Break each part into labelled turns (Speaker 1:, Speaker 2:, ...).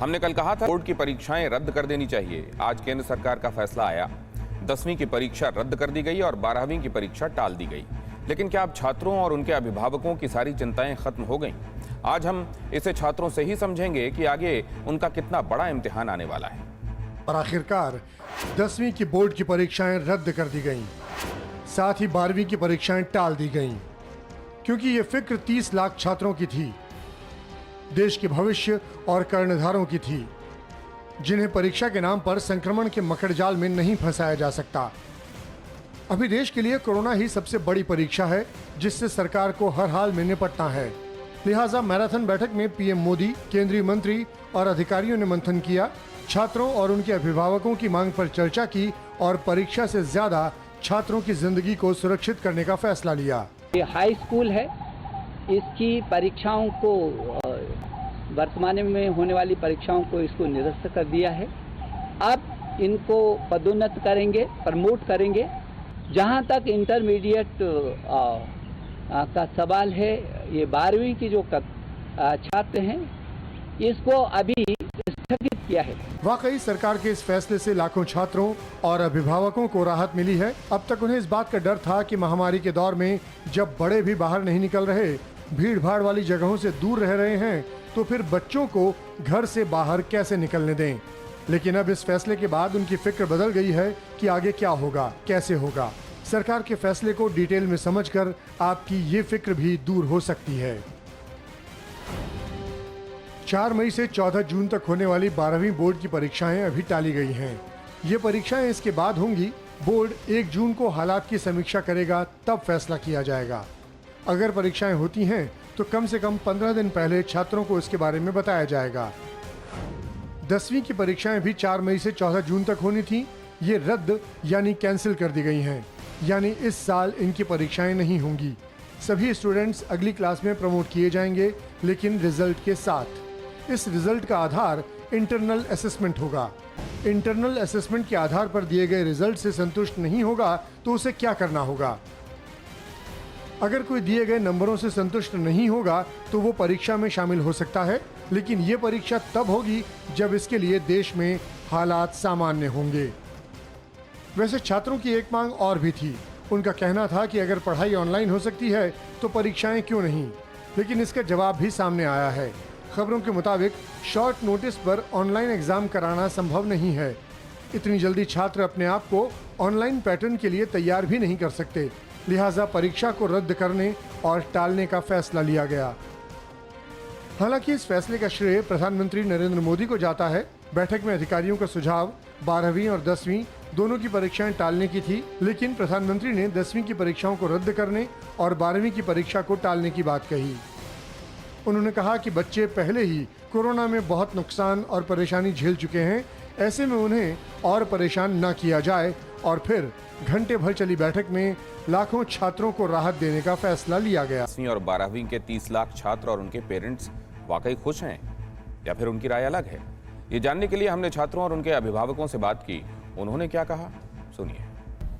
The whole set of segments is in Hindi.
Speaker 1: हमने कल कहा था बोर्ड की परीक्षाएं रद्द कर देनी चाहिए। आज केंद्र सरकार का फैसला आया। 10वीं की परीक्षा रद्द कर दी गई और 12वीं की परीक्षा टाल दी गई। लेकिन क्या अब छात्रों और उनके अभिभावकों की सारी चिंताएं खत्म हो गईं? आज हम इसे छात्रों से ही समझेंगे कि आगे उनका कितना बड़ा इम्तिहान आने वाला है।
Speaker 2: और आखिरकार 10वीं की बोर्ड की परीक्षाएं रद्द कर दी गईं। साथ ही 12वीं की परीक्षाएं टाल दी गईं, क्योंकि ये फिक्र 30 लाख छात्रों की थी, देश के भविष्य और कर्णधारों की थी, जिन्हें परीक्षा के नाम पर संक्रमण के मकड़जाल में नहीं फंसाया जा सकता। अभी देश के लिए कोरोना ही सबसे बड़ी परीक्षा है, जिससे सरकार को हर हाल में निपटना है। लिहाजा मैराथन बैठक में पीएम मोदी, केंद्रीय मंत्री और अधिकारियों ने मंथन किया, छात्रों और उनके अभिभावकों की मांग पर चर्चा की और परीक्षा से ज्यादा छात्रों की जिंदगी को सुरक्षित करने का फैसला लिया।
Speaker 3: ये हाई स्कूल है, इसकी परीक्षाओं को वर्तमान में होने वाली परीक्षाओं को इसको निरस्त कर दिया है। अब इनको पदोन्नत करेंगे, प्रमोट करेंगे। जहां तक इंटरमीडिएट का सवाल है, ये 12वीं की जो छात्र हैं, इसको अभी स्थगित किया है।
Speaker 2: वाकई सरकार के इस फैसले से लाखों छात्रों और अभिभावकों को राहत मिली है। अब तक उन्हें इस बात का डर था कि महामारी के दौर में जब बड़े भी बाहर नहीं निकल रहे, भीड़ भाड़ वाली जगहों से दूर रह रहे हैं, तो फिर बच्चों को घर से बाहर कैसे निकलने दें। लेकिन अब इस फैसले के बाद उनकी फिक्र बदल गई है कि आगे क्या होगा, कैसे होगा। सरकार के फैसले को डिटेल में समझकर आपकी ये फिक्र भी दूर हो सकती है। 4 मई से 14 जून तक होने वाली 12वीं बोर्ड की परीक्षाएं अभी टाली गई हैं। ये परीक्षाएं इसके बाद होंगी। बोर्ड 1 जून को हालात की समीक्षा करेगा, तब फैसला किया जाएगा। अगर परीक्षाएं होती हैं तो कम से कम 15 दिन पहले छात्रों को इसके बारे में बताया जाएगा। 10वीं की परीक्षाएं भी 4 मई से 14 जून तक होनी थी। ये रद्द यानी कैंसिल कर दी गई हैं, यानी इस साल इनकी परीक्षाएं नहीं होंगी। सभी स्टूडेंट्स अगली क्लास में प्रमोट किए जाएंगे, लेकिन रिजल्ट के साथ। इस रिजल्ट का आधार इंटरनल असेसमेंट होगा। इंटरनल असेसमेंट के आधार पर दिए गए रिजल्ट से संतुष्ट नहीं होगा तो उसे क्या करना होगा? अगर कोई दिए गए नंबरों से संतुष्ट नहीं होगा तो वो परीक्षा में शामिल हो सकता है, लेकिन ये परीक्षा तब होगी जब इसके लिए देश में हालात सामान्य होंगे। वैसे छात्रों की एक मांग और भी थी। उनका कहना था कि अगर पढ़ाई ऑनलाइन हो सकती है तो परीक्षाएं क्यों नहीं, लेकिन इसका जवाब भी सामने आया है। खबरों के मुताबिक शॉर्ट नोटिस पर ऑनलाइन एग्जाम कराना संभव नहीं है। इतनी जल्दी छात्र अपने आप को ऑनलाइन पैटर्न के लिए तैयार भी नहीं कर सकते। लिहाजा परीक्षा को रद्द करने और टालने का फैसला लिया गया। हालांकि इस फैसले का श्रेय प्रधानमंत्री नरेंद्र मोदी को जाता है। बैठक में अधिकारियों का सुझाव 12वीं और 10वीं दोनों की परीक्षाएं टालने की थी, लेकिन प्रधानमंत्री ने 10वीं की परीक्षाओं को रद्द करने और 12वीं की परीक्षा को टालने की बात कही। उन्होंने कहा कि बच्चे पहले ही कोरोना में बहुत नुकसान और परेशानी झेल चुके हैं, ऐसे में उन्हें और परेशान न किया जाए। और फिर घंटे भर चली बैठक में लाखों छात्रों को राहत देने का फैसला लिया गया।
Speaker 1: 10वीं और 12वीं के 30 लाख छात्र और उनके पेरेंट्स वाकई खुश हैं या फिर उनकी राय अलग है? ये जानने के लिए हमने छात्रों और उनके अभिभावकों से बात की। उन्होंने क्या कहा, सुनिए।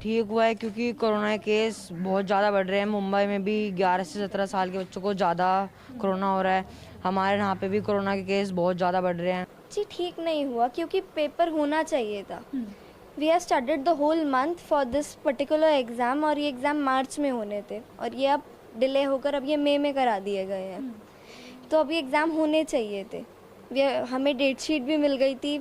Speaker 4: ठीक हुआ है, क्योंकि कोरोना के केस बहुत ज़्यादा बढ़ रहे हैं। मुंबई में भी 11 से 17 साल के बच्चों को ज़्यादा कोरोना हो रहा है। हमारे यहाँ पे भी कोरोना के केस बहुत ज़्यादा बढ़ रहे हैं।
Speaker 5: जी ठीक नहीं हुआ, क्योंकि पेपर होना चाहिए था। We have studied the whole month for this particular exam, और ये एग्ज़ाम मार्च में होने थे और ये अब डिले होकर अब ये मई में करा दिए गए हैं। तो अभी एग्ज़ाम होने चाहिए थे। हमें डेट शीट भी मिल गई थी।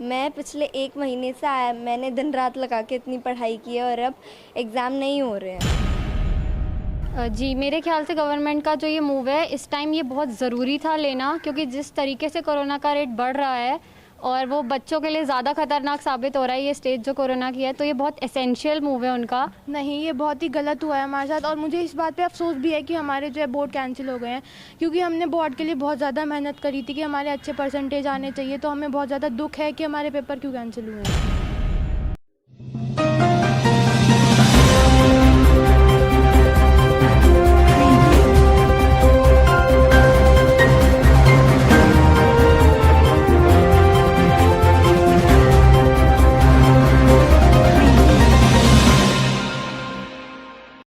Speaker 5: मैं पिछले 1 महीने से मैंने दिन रात लगा के इतनी पढ़ाई की है और अब एग्ज़ाम नहीं हो रहे हैं।
Speaker 6: जी मेरे ख्याल से गवर्नमेंट का जो ये मूव है इस टाइम ये बहुत ज़रूरी था लेना, क्योंकि जिस तरीके से कोरोना का रेट बढ़ रहा है और वो बच्चों के लिए ज़्यादा खतरनाक साबित हो रहा है ये स्टेज जो कोरोना की है, तो ये बहुत एसेंशियल मूव है उनका।
Speaker 7: नहीं, ये बहुत ही गलत हुआ है हमारे साथ, और मुझे इस बात पे अफसोस भी है कि हमारे जो है बोर्ड कैंसिल हो गए हैं, क्योंकि हमने बोर्ड के लिए बहुत ज़्यादा मेहनत करी थी कि हमारे अच्छे परसेंटेज आने चाहिए। तो हमें बहुत ज़्यादा दुख है कि हमारे पेपर क्यों कैंसिल हुए हैं।